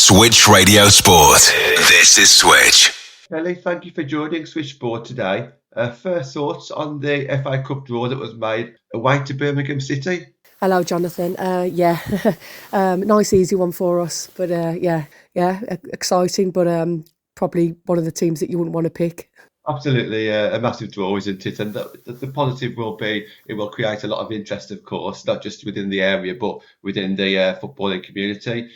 Switch Radio Sport. This is Switch. Kelly, thank you for joining Switch Sport today. First thoughts on the FA Cup draw that was made away to Birmingham City? Hello, Jonathan. Nice easy one for us, but exciting, but probably one of the teams that you wouldn't want to pick. Absolutely, a massive draw, isn't it? And the positive will be it will create a lot of interest, of course, not just within the area, but within the footballing community.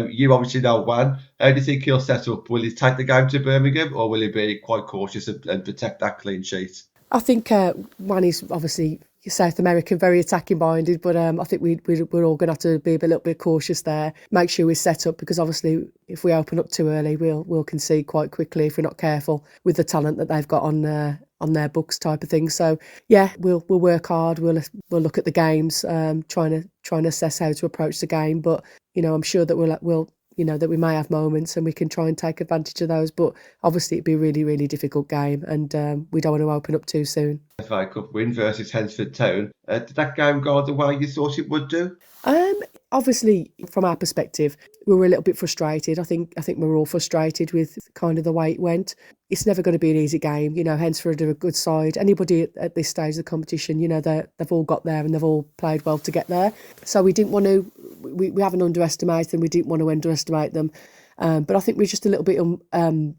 You obviously know Juan. How do you think he'll set up? Will he take the game to Birmingham, or will he be quite cautious and protect that clean sheet? I think Juan is obviously South American, very attacking minded, but I think we're all going to have to be a little bit cautious there. Make sure we're set up, because obviously if we open up too early, we'll concede quite quickly if we're not careful with the talent that they've got on their books, type of thing. So yeah, we'll work hard. We'll look at the games, trying to assess how to approach the game. But I'm sure that we'll that we may have moments and we can try and take advantage of those. But obviously it'd be a really, really difficult game, and we don't want to open up too soon. FA Cup win versus Hednesford Town. Did that game go the way you thought it would do? Obviously, from our perspective, we were a little bit frustrated. I think we were all frustrated with kind of the way it went. It's never going to be an easy game. Hednesford are a good side. Anybody at this stage of the competition, they've all got there and they've all played well to get there. So we didn't want to. We haven't underestimated them. We didn't want to underestimate them. But I think we're just a little bit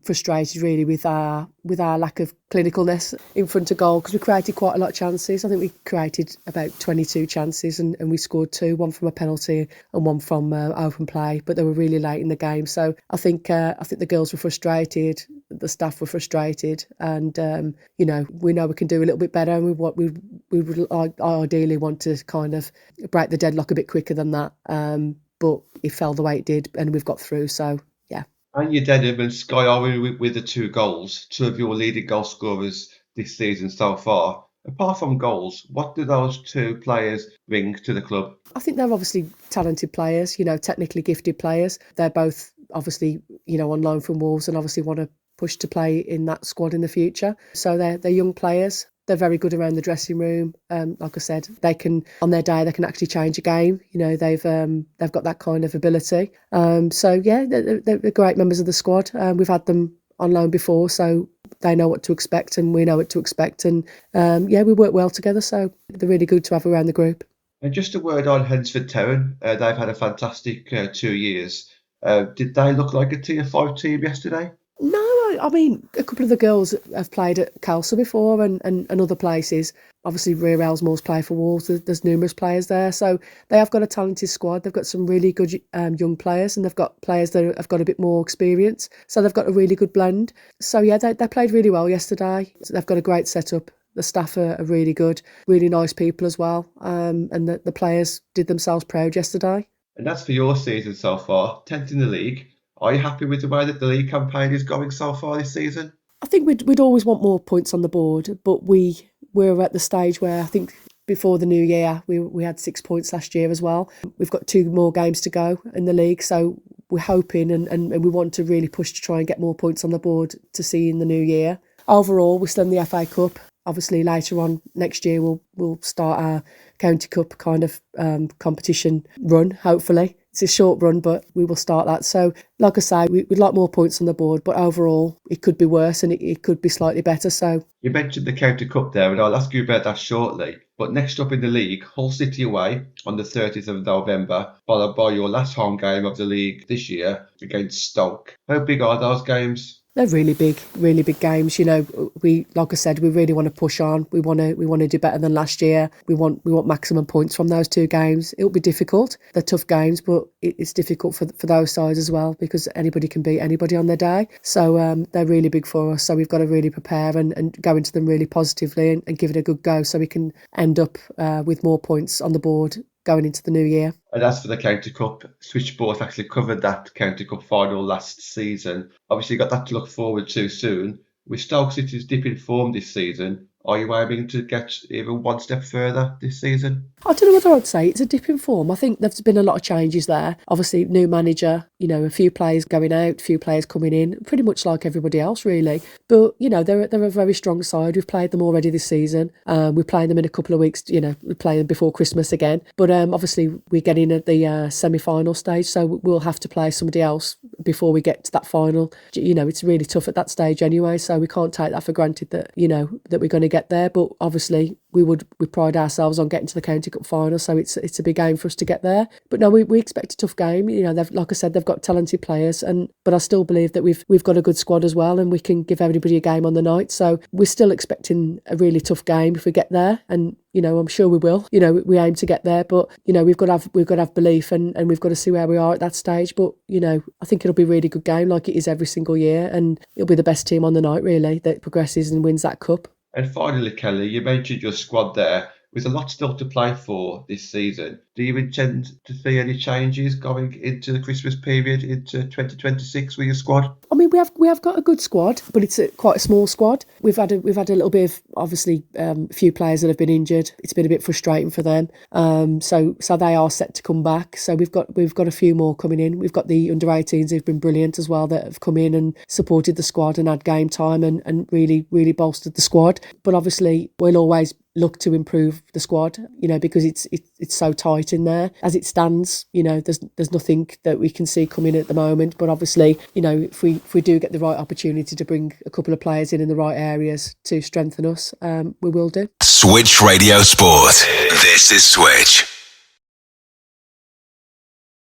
frustrated, really, with our lack of clinicalness in front of goal, because we created quite a lot of chances. I think we created about 22 chances and we scored 2, one from a penalty and one from open play, but they were really late in the game. So I think the girls were frustrated, the staff were frustrated, and we know we can do a little bit better, and we would ideally want to kind of break the deadlock a bit quicker than that. But it fell the way it did, and we've got through, so yeah. And you Denham and Sky Owen with the 2 goals, 2 of your leading goal scorers this season so far. Apart from goals, what do those 2 players bring to the club? I think they're obviously talented players, technically gifted players. They're both obviously, on loan from Wolves and obviously want to push to play in that squad in the future. So they're young players. They're very good around the dressing room. Like I said, they can, on their day, they can actually change a game. They've got that kind of ability. So yeah, they're great members of the squad. We've had them on loan before, so they know what to expect and we know what to expect. And we work well together, so they're really good to have around the group. And just a word on Hednesford Town. They've had a fantastic 2 years. Did they look like a Tier 5 team yesterday? No, I mean, a couple of the girls have played at Khalsa before and other places. Obviously, Rear Elsmore's play for Wolves. There's numerous players there. So they have got a talented squad. They've got some really good young players, and they've got players that have got a bit more experience. So they've got a really good blend. So yeah, they played really well yesterday. They've got a great setup. The staff are really good, really nice people as well. And the players did themselves proud yesterday. And that's for your season so far, 10th in the league. Are you happy with the way that the league campaign is going so far this season? I think we'd always want more points on the board, but we're at the stage where I think before the new year we had 6 points last year as well. We've got 2 more games to go in the league, so we're hoping and we want to really push to try and get more points on the board to see in the new year. Overall, we're still in the FA Cup. Obviously, later on next year we'll start our County Cup kind of competition run, hopefully. It's a short run, but we will start that. So, like I say, we'd like more points on the board, but overall, it could be worse and it could be slightly better. So, you mentioned the County Cup there, and I'll ask you about that shortly. But next up in the league, Hull City away on the 30th of November, followed by your last home game of the league this year against Stoke. How big are those games? They're really big games. We, like I said, we really want to push on. We want to do better than last year. We want maximum points from those 2 games. It'll be difficult. They're tough games, but it's difficult for those sides as well, because anybody can beat anybody on their day. So they're really big for us. So we've got to really prepare and go into them really positively and give it a good go, so we can end up with more points on the board going into the new year. And as for the County Cup, Switchboard actually covered that County Cup final last season. Obviously, you got that to look forward to soon. With Stoke City's dip in form this season, are you aiming to get even one step further this season? I don't know whether I'd say it's a dip in form. I think there's been a lot of changes there. Obviously, new manager, a few players going out, a few players coming in, pretty much like everybody else, really. But, they're a very strong side. We've played them already this season. We're playing them in a couple of weeks, we're playing them before Christmas again. But obviously, we're getting at the semi-final stage, so we'll have to play somebody else before we get to that final. You know, it's really tough at that stage anyway, so we can't take that for granted that, you know, that we're going to get there. But obviously we pride ourselves on getting to the County Cup final, so it's a big game for us to get there. But no, we expect a tough game. You know, like I said, they've got talented players, but I still believe that we've got a good squad as well, and we can give everybody a game on the night. So we're still expecting a really tough game if we get there, and you know, I'm sure we will. You know, we aim to get there, but you know, we've got to have belief, and we've got to see where we are at that stage. But you know, I think it'll be a really good game, like it is every single year, and it'll be the best team on the night really that progresses and wins that cup. And finally, Kelly, you mentioned your squad there. There's a lot still to play for this season. Do you intend to see any changes going into the Christmas period into 2026 with your squad? I mean, we have got a good squad, but it's quite a small squad. We've had a little bit of, obviously, a few players that have been injured. It's been a bit frustrating for them. So they are set to come back. So we've got a few more coming in. We've got the under-18s who've been brilliant as well, that have come in and supported the squad and had game time and really, really bolstered the squad. But obviously, we'll always look to improve the squad, you know, because it's so tight in there as it stands. You know, there's nothing that we can see coming at the moment, but obviously, you know, if we do get the right opportunity to bring a couple of players in the right areas to strengthen us, we will do. Switch Radio Sport. This is Switch.